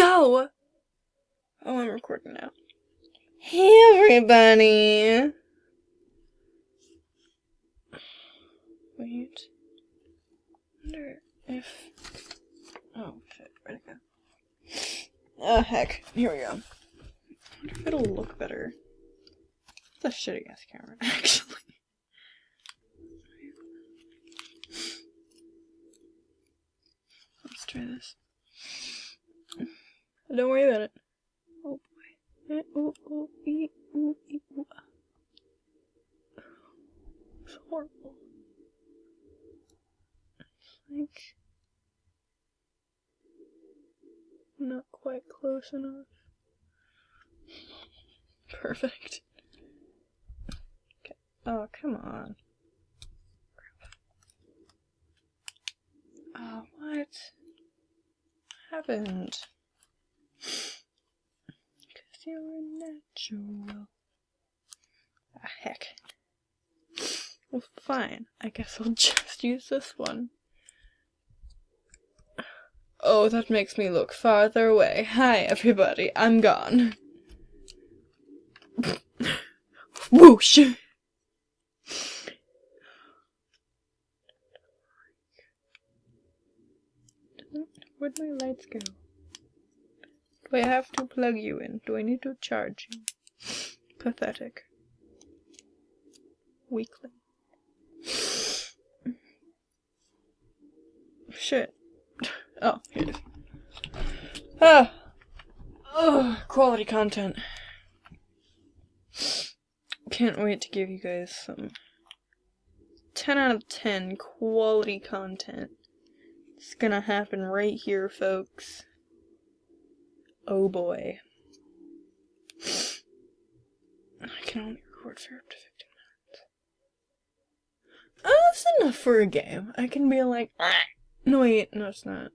go! Oh, I'm recording now. Hey, everybody! Wait. I wonder if... Oh, shit. Where'd it go? Oh, heck. Here we go. I wonder if it'll look better. It's a shitty-ass camera, actually. Let's try this. Don't worry about it. Oh boy. Ooh, ooh, ee, ooh, ee, ooh. It's horrible. It's like not quite close enough. Perfect. Okay. Oh, come on. Oh, what happened? Because you're natural. Ah, heck. Well, fine. I guess I'll just use this one. Oh, that makes me look farther away. Hi, everybody. I'm gone. Whoosh! Where'd my lights go? Do I have to plug you in? Do I need to charge you? Pathetic. Weakling. Shit. Oh, here it is. Ah! Oh, quality content. Can't wait to give you guys some 10 out of 10 quality content. It's gonna happen right here, folks. Oh boy. I can only record for up to 15 minutes. Oh, that's enough for a game. I can be like, ah. No wait, no it's not.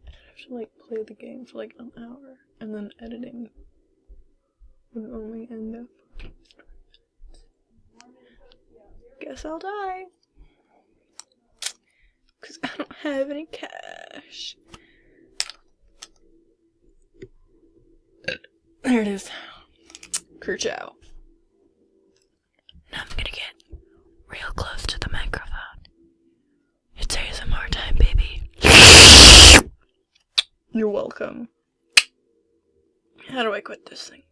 I'd have to like play the game for like an hour, and then editing would only end up 20 minutes. Guess I'll die. Because I don't have any cash. There it is. Kerchow. Now I'm gonna get real close to the microphone. It's ASMR time, baby. You're welcome. How do I quit this thing?